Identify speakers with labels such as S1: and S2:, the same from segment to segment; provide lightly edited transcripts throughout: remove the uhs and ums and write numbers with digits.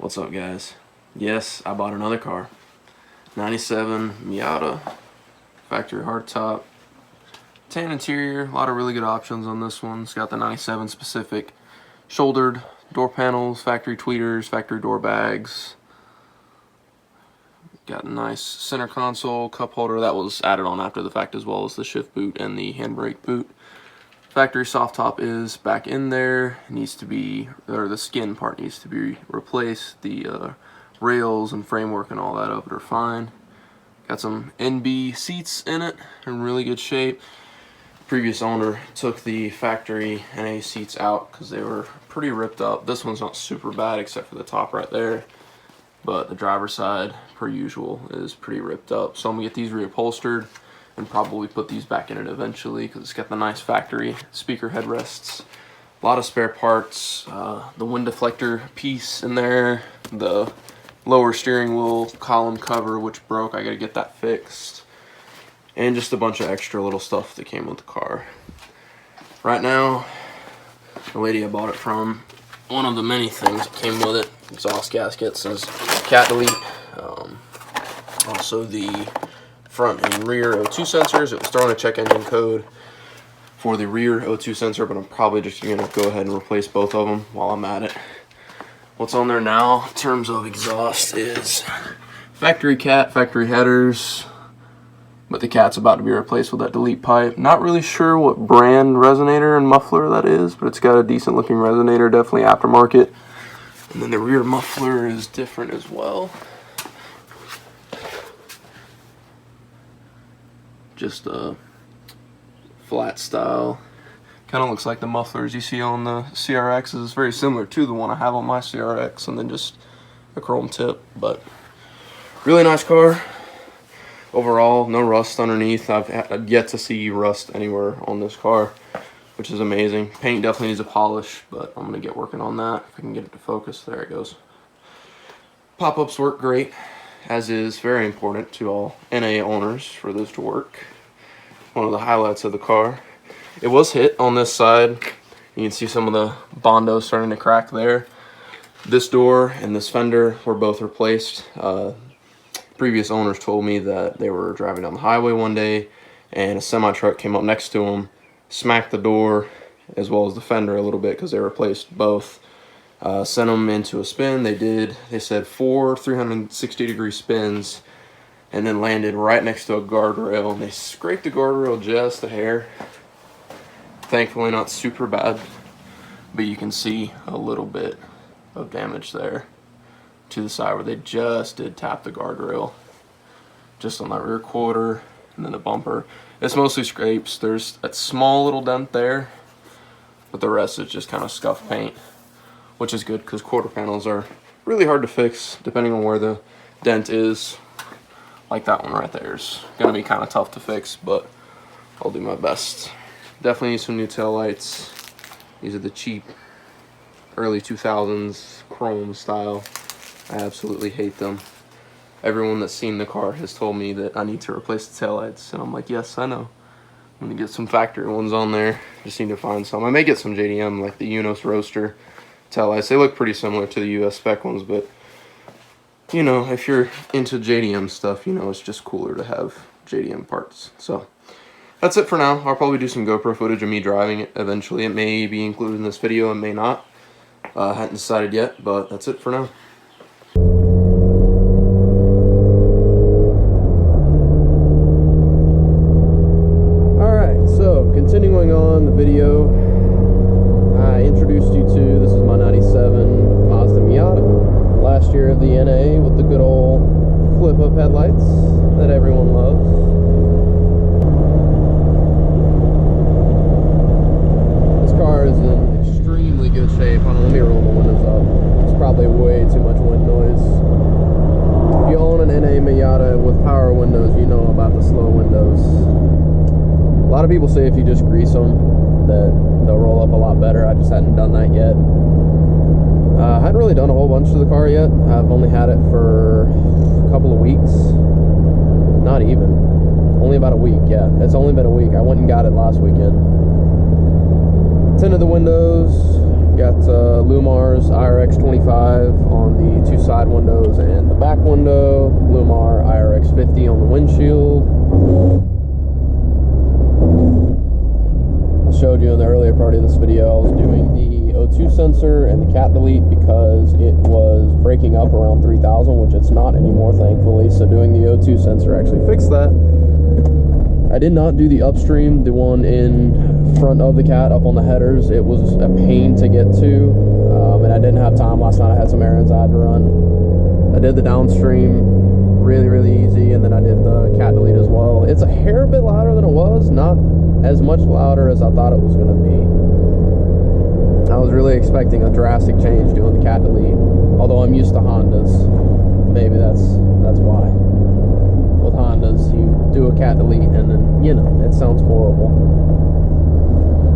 S1: What's up, guys? Yes, I bought another car. 97 Miata, factory hardtop, tan interior. A lot of really good options on this one. It's got the 97 specific shouldered door panels, factory tweeters, factory door bags. Got a nice center console, cup holder. That was added on after the fact, as well as the shift boot and the handbrake boot. Factory soft top is back in there. It needs to be, or the skin part needs to be replaced. The rails and framework and all that of it are fine. Got some NB seats in it, in really good shape. Previous owner took the factory NA seats out because they were pretty ripped up. This one's not super bad except for the top right there, but the driver's side, per usual, is pretty ripped up. So I'm gonna get these reupholstered and probably put these back in it eventually because it's got the nice factory speaker headrests. A lot of spare parts, the wind deflector piece in there, the lower steering wheel column cover which broke, I gotta get that fixed, and just a bunch of extra little stuff that came with the car. Right now, the lady I bought it from, one of the many things that came with it, exhaust gaskets, is cat delete, also the front and rear O2 sensors. It was throwing a check engine code for the rear O2 sensor, but I'm probably just gonna go ahead and replace both of them while I'm at it. What's on there now in terms of exhaust is factory cat, factory headers, but the cat's about to be replaced with that delete pipe. Not really sure what brand resonator and muffler that is, but it's got a decent looking resonator, definitely aftermarket. And then the rear muffler is different as well. Just a flat style. Kind of looks like the mufflers you see on the CRX. It's very similar to the one I have on my CRX, and then just a chrome tip. But really nice car. Overall, no rust underneath. I've yet to see rust anywhere on this car, which is amazing. Paint definitely needs a polish, but I'm gonna get working on that. If I can get it to focus, there it goes. Pop-ups work great, as is very important to all NA owners for this to work. One of the highlights of the car. It was hit on this side. You can see some of the Bondo starting to crack there. This door and this fender were both replaced. Previous owners told me that they were driving down the highway one day and a semi-truck came up next to them, smacked the door as well as the fender a little bit because they replaced both. Sent them into a spin. They said 4 360-degree spins and then landed right next to a guardrail, and they scraped the guardrail just a hair. Thankfully not super bad, but you can see a little bit of damage there to the side where they just did tap the guardrail, just on that rear quarter and then the bumper. It's mostly scrapes. There's a small little dent there, but the rest is just kind of scuff paint, which is good because quarter panels are really hard to fix depending on where the dent is. Like that one right there is gonna be kind of tough to fix, but I'll do my best. Definitely need some new tail lights. These are the cheap early 2000s chrome style. I absolutely hate them. Everyone that's seen the car has told me that I need to replace the tail lights, and I'm like, yes, I know. I'm gonna get some factory ones on there. Just need to find some. I may get some JDM, like the Unos Roaster tail lights. They look pretty similar to the US spec ones, but you know, if you're into JDM stuff, you know, it's just cooler to have JDM parts. So that's it for now. I'll probably do some GoPro footage of me driving it eventually. It may be included in this video, it may not. Hadn't decided yet, but that's it for now. Alright, so continuing on the video, I introduced you to, this is my 97 Mazda Miata. Last year of the NA with the good old flip-up headlights that everyone loves. This car is in extremely good shape. Let me roll the windows up. It's probably way too much wind noise. If you own an NA Miata with power windows, you know about the slow windows. A lot of people say if you just grease them that they'll roll up a lot better. I just hadn't done that yet. I hadn't really done a whole bunch to the car yet. I've only had it for a couple of weeks. Not even. Only about a week, yeah. It's only been a week. I went and got it last weekend. Tinted the windows, got Lumar's IRX25 on the two side windows and the back window. Lumar IRX50 on the windshield. I showed you in the earlier part of this video, I was doing the O2 sensor and the cat delete because it was breaking up around 3000, which it's not anymore, thankfully. So doing the O2 sensor actually fixed that. I did not do the upstream, the one in front of the cat up on the headers. It was a pain to get to, and I didn't have time last night. I had some errands I had to run. I did the downstream, really easy, and then I did the cat delete as well. It's a hair bit louder than it was, not as much louder as I thought it was going to be. I was really expecting a drastic change doing the cat delete, although I'm used to Hondas. Maybe that's why. With Hondas, you do a cat delete and then, you know, it sounds horrible.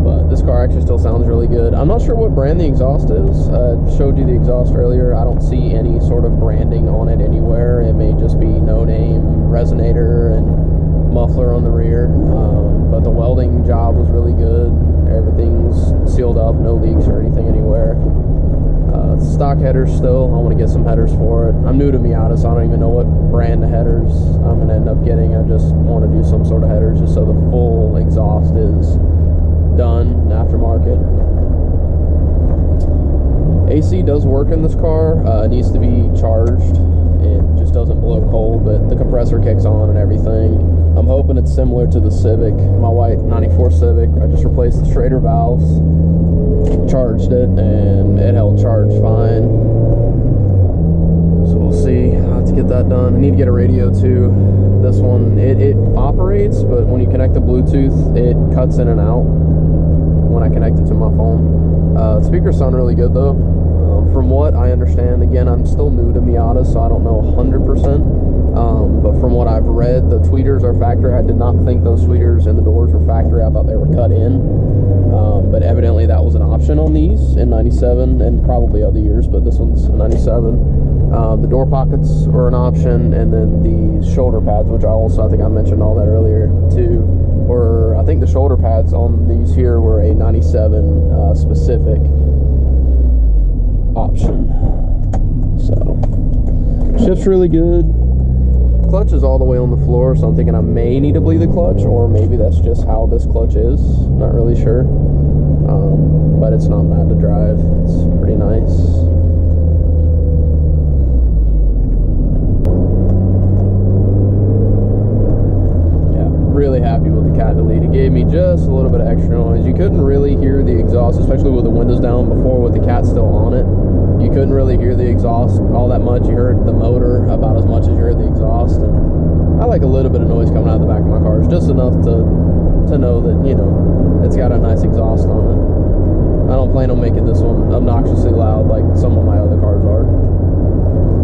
S1: But this car actually still sounds really good. I'm not sure what brand the exhaust is. I showed you the exhaust earlier. I don't see any sort of branding on it anywhere. It may just be no name, resonator, and muffler on the rear. But the welding job was really good. Everything's sealed up, no leaks or anything anywhere. Stock headers still. I want to get some headers for it. I'm new to Miata, so I don't even know what brand of headers I'm going to end up getting. I just want to do some sort of headers just so the full exhaust is done aftermarket. AC does work in this car. It needs to be charged. It just doesn't blow cold, but the compressor kicks on and everything. I'm hoping it's similar to the Civic, my white 94 Civic. I just replaced the Schrader valves, charged it, and it held charge fine. So we'll see. I have to get that done. I need to get a radio too. This one, it operates, but when you connect the Bluetooth, it cuts in and out when I connect it to my phone. Speakers sound really good though. From what I understand, again, I'm still new to Miata, so I don't know 100%. But from what I've read, the tweeters are factory. I did not think those tweeters in the doors were factory. I thought they were cut in. But evidently that was an option on these in 97 and probably other years, but this one's 97. The door pockets were an option, and then the shoulder pads, which I think I mentioned all that earlier too, were, I think the shoulder pads on these here were a 97 specific option. So shift's really good. Clutch is all the way on the floor, so I'm thinking I may need to bleed the clutch, or maybe that's just how this clutch is. Not really sure. But it's not bad to drive. It's pretty nice. Yeah, really happy with the cat delete. It gave me just a little bit of extra noise. You couldn't really hear the exhaust, especially with the windows down before with the cat still on it. You couldn't really hear the exhaust all that much. You heard the motor about as much as you heard the exhaust. And I like a little bit of noise coming out of the back of my car. It's just enough to know that, you know, it's got a nice exhaust on it. I don't plan on making this one obnoxiously loud like some of my other cars are,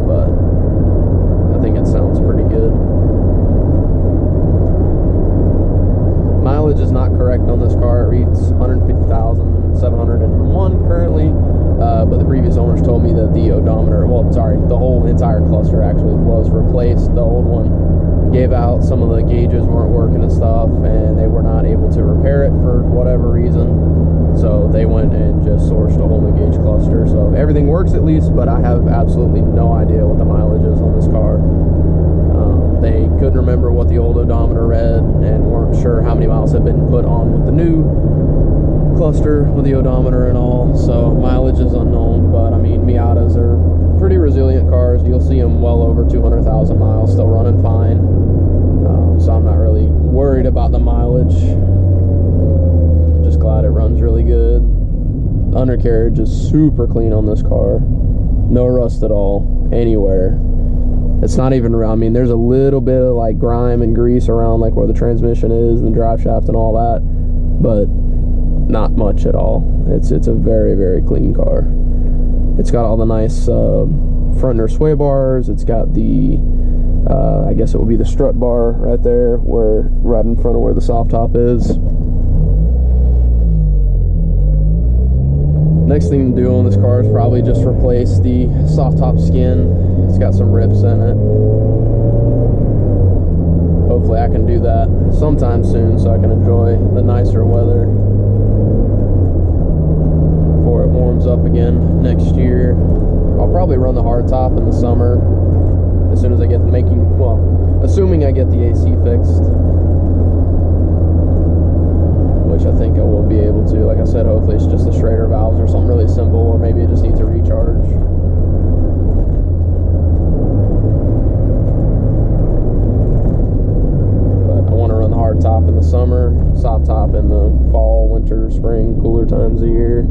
S1: but I think it sounds pretty good. Mileage is not correct on this car. It reads 150,701 currently, but the previous owners told me that the odometer, well, sorry, the whole entire cluster actually was replaced. The old one gave out, some of the gauges weren't working and stuff, and they were not able to repair it for whatever reason. So they went and just sourced a whole new gauge cluster. So everything works at least, but I have absolutely no idea what the mileage is on this car. They couldn't remember what the old odometer read and weren't sure how many miles had been put on with the new cluster with the odometer and all. So mileage is unknown, but I mean, Miatas are pretty resilient cars. You'll see them well over 200,000 miles, still running fine. So I'm not really worried about the mileage. Just glad it runs really good. Undercarriage is super clean on this car. No rust at all, anywhere. It's not even around, I mean, there's a little bit of like grime and grease around like where the transmission is and the drive shaft and all that, but not much at all. It's a very, very clean car. It's got all the nice front rear sway bars. It's got the, I guess it will be the strut bar right there, right in front of where the soft top is. Next thing to do on this car is probably just replace the soft top skin. It's got some rips in it. Hopefully I can do that sometime soon so I can enjoy the nicer weather. before it warms up again next year. I'll probably run the hardtop in the summer as soon as I get assuming I get the AC fixed, which I think I will be able to. Like I said, hopefully it's just the Schrader valves or something really simple, or maybe it just needs a recharge. But I want to run the hard top in the summer, soft top in the fall, winter, spring, cooler times of year.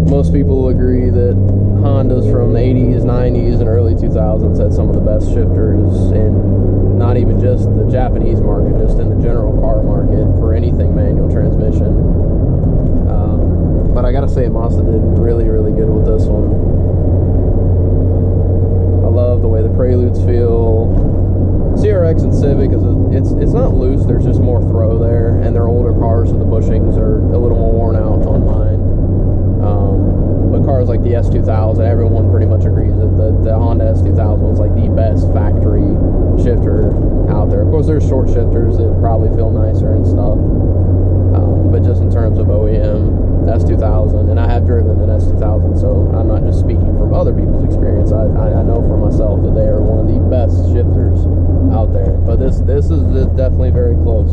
S1: Most people agree that Hondas from the 80s, 90s, and early 2000s had some of the best shifters in not even just the Japanese market, just in the general car market for anything manual transmission. But I gotta say, Mazda did really, really good with this one. I love the way the Preludes feel. CRX and Civic, it's not loose, there's just more throw there, and they're older cars, so the bushings are a little more worn out on mine. But cars like the S2000, everyone pretty much agrees that the Honda S2000 was like the best factory shifter out there. Of course, there's short shifters that probably feel nicer and stuff, but just in terms of OEM, S2000, and I have driven an S2000, so I'm not just speaking from other people's experience. I know for myself that they are one of the best shifters out there. But this is definitely very close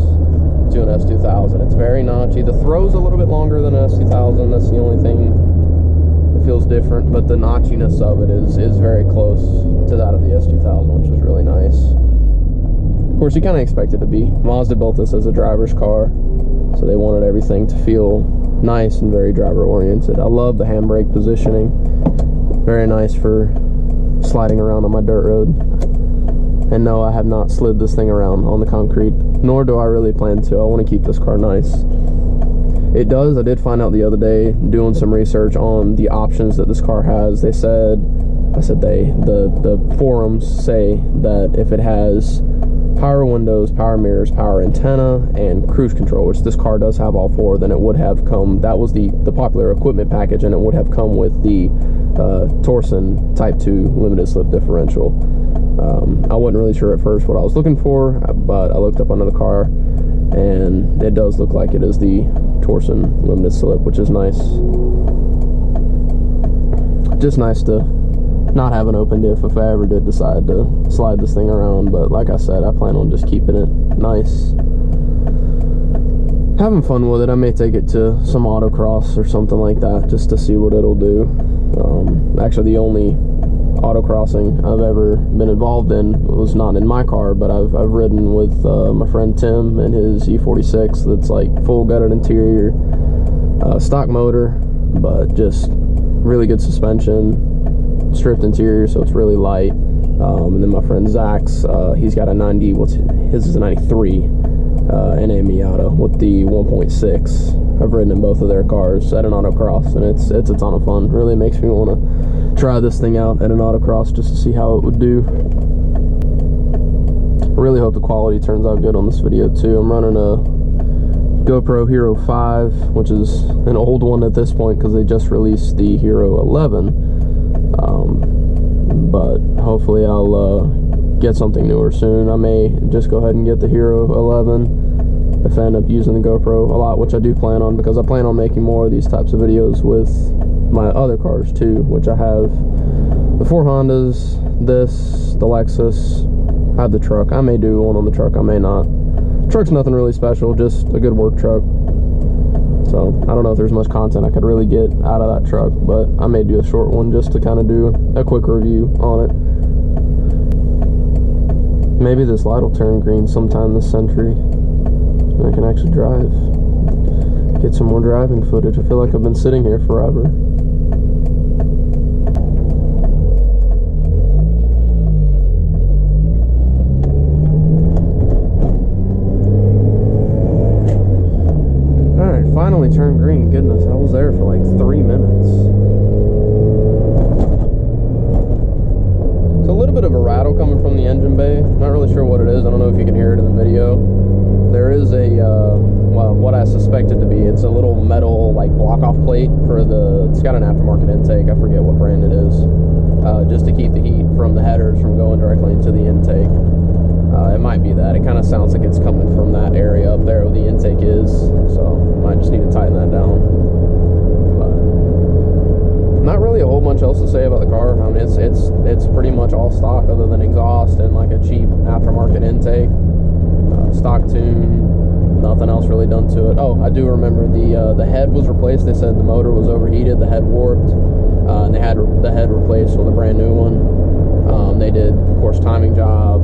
S1: to an S2000. It's very notchy. The throw's a little bit longer than an S2000. That's the only thing that feels different, but the notchiness of it is very close to that of the S2000, which is really nice. Of course, you kind of expect it to be. Mazda built this as a driver's car, so they wanted everything to feel nice and very driver oriented. I love the handbrake positioning. Very nice for sliding around on my dirt road. And no, I have not slid this thing around on the concrete, nor do I really plan to. I want to keep this car nice. It does, I did find out the other day, doing some research on the options that this car has. The forums say that if it has power windows, power mirrors, power antenna, and cruise control, which this car does have all four, then it would have come, that was the popular equipment package, and it would have come with the Torsen Type 2 limited slip differential. I wasn't really sure at first what I was looking for, but I looked up under the car, and it does look like it is the Torsen limited slip, which is nice. Just nice to not have an open diff if I ever did decide to slide this thing around, but like I said, I plan on just keeping it nice. Having fun with it. I may take it to some autocross or something like that just to see what it'll do. Actually, the only autocrossing I've ever been involved in was not in my car, but I've ridden with my friend Tim and his E46 that's like full gutted interior, stock motor, but just really good suspension, stripped interior, so it's really light. And then my friend Zach's, he's got a 90, his is a 93 NA Miata with the 1.6. I've ridden in both of their cars at an autocross, and it's a ton of fun. Really makes me want to try this thing out at an autocross just to see how it would do. I really hope the quality turns out good on this video too. I'm running a GoPro Hero5, which is an old one at this point because they just released the Hero 11. But hopefully I'll get something newer soon. I may just go ahead and get the Hero 11 if I end up using the GoPro a lot, which I do plan on, because I plan on making more of these types of videos with my other cars too, which I have the 4 Hondas, this, the Lexus, I have the truck. I may do one on the truck, I may not. Truck's nothing really special, just a good work truck. So I don't know if there's much content I could really get out of that truck, but I may do a short one just to kind of do a quick review on it. Maybe this light will turn green sometime this century. I can actually drive. Get some more driving footage. I feel like I've been sitting here forever. Alright, finally turned green. Goodness, I was there for like 3 minutes. It's a little bit of a rattle coming from the engine bay. Not really sure what it is. I don't know if you can hear it in the video. There is a, well, what I suspect it to be. It's a little metal, like, block-off plate for the, it's got an aftermarket intake. I forget what brand it is. Just to keep the heat from the headers from going directly into the intake.
S2: It might be that. It kind of sounds like it's coming from that area up there where the intake is, so might just need to tighten that down. But not really a whole bunch else to say about the car. I mean, it's pretty much all stock other than exhaust and like a cheap aftermarket intake, stock tune. Nothing else really done to it. Oh, I do remember the head was replaced. They said the motor was overheated, the head warped, and they had the head replaced with a brand new one. They did, of course, timing job,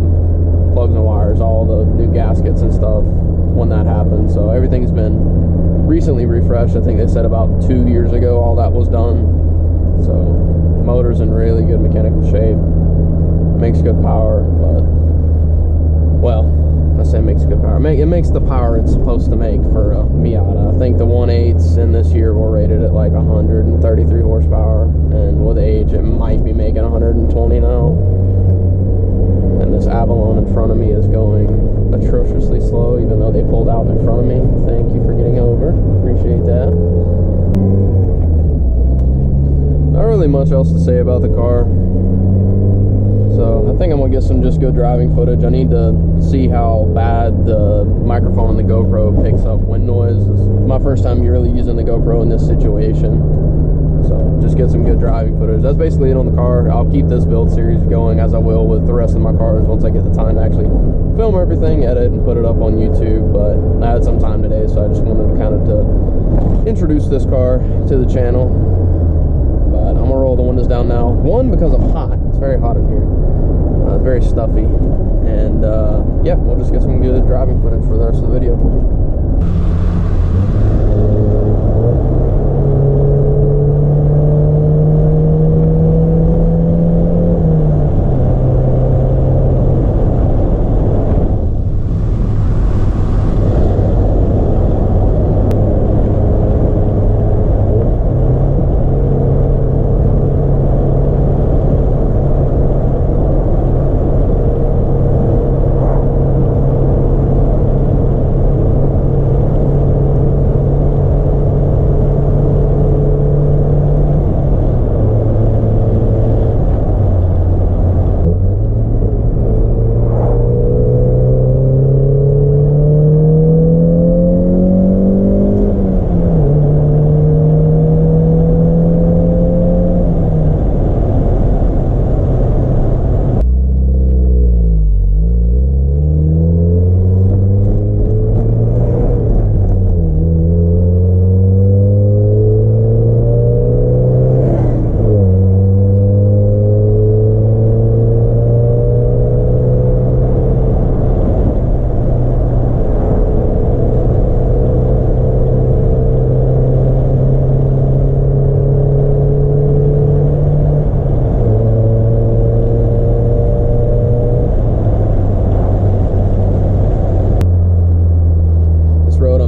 S2: plugs and wires, all the new gaskets and stuff when that happened. So everything's been recently refreshed. I think they said about 2 years ago all that was done. So motor's in really good mechanical shape. Makes good power, but, well, I say makes good power. It makes the power it's supposed to make for a Miata. I think the 1.8s in this year were rated at like 133 horsepower, and with age it might be making 120 now. And this Avalon in front of me is going atrociously slow, even though they pulled out in front of me. Thank you for getting over. Appreciate that. Not really much else to say about the car. So I think I'm gonna get some just good driving footage. I need to see how bad the microphone on the GoPro picks up wind noise. It's my first time really using the GoPro in this situation. So just get some good driving footage. That's basically it on the car. I'll keep this build series going as I will with the rest of my cars once I get the time to actually film everything, edit, and put it up on YouTube. But I had some time today, so I just wanted to kind of to introduce this car to the channel. But I'm gonna roll the windows down now. One, because I'm hot. It's very hot in here. It's very stuffy. And yeah, we'll just get some good driving footage for the rest of the video.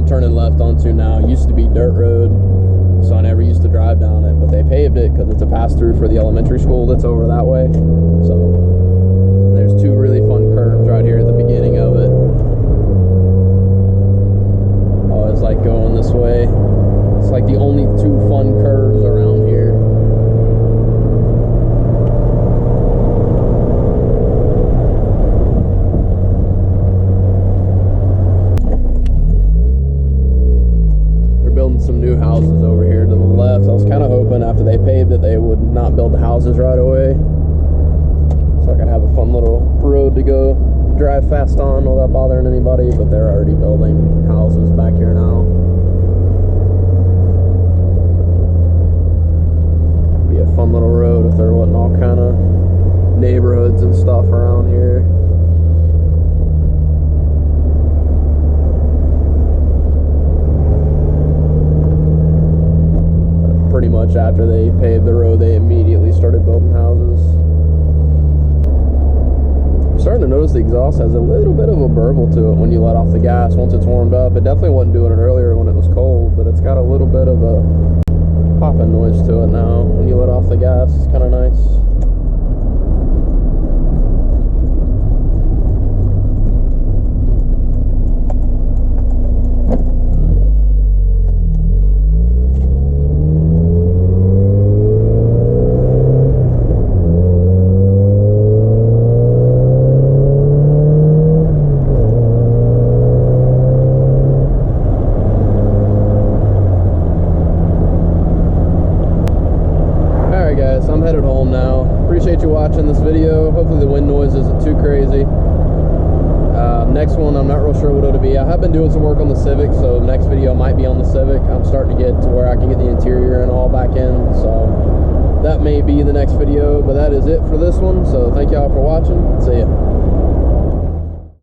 S2: Turning left onto now used to be dirt road, so I never used to drive down it, but they paved it because it's a pass-through for the elementary school that's over that way. So there's two really fun curves right here at the beginning of it. Always like going this way. It's like the only two fun curves around here. Some new houses over here to the left. I was kind of hoping after they paved it they would not build the houses right away, so I could have a fun little road to go drive fast on without bothering anybody, but they're already building houses back here now. Be a fun little road if there wasn't all kind of neighborhoods and stuff around here. Pretty much after they paved the road, they immediately started building houses. I'm starting to notice the exhaust has a little bit of a burble to it when you let off the gas once it's warmed up. It definitely wasn't doing it earlier when it was cold, but it's got a little bit of a popping noise to it now when you let off the gas. It's kind of nice. I'm headed home now. Appreciate you watching this video. Hopefully the wind noise isn't too crazy. Next one, I'm not real sure what it'll be. I have been doing some work on the Civic, so next video might be on the Civic. I'm starting to get to where I can get the interior and all back in, so that may be the next video, but that is it for this one. So thank y'all for watching. See ya.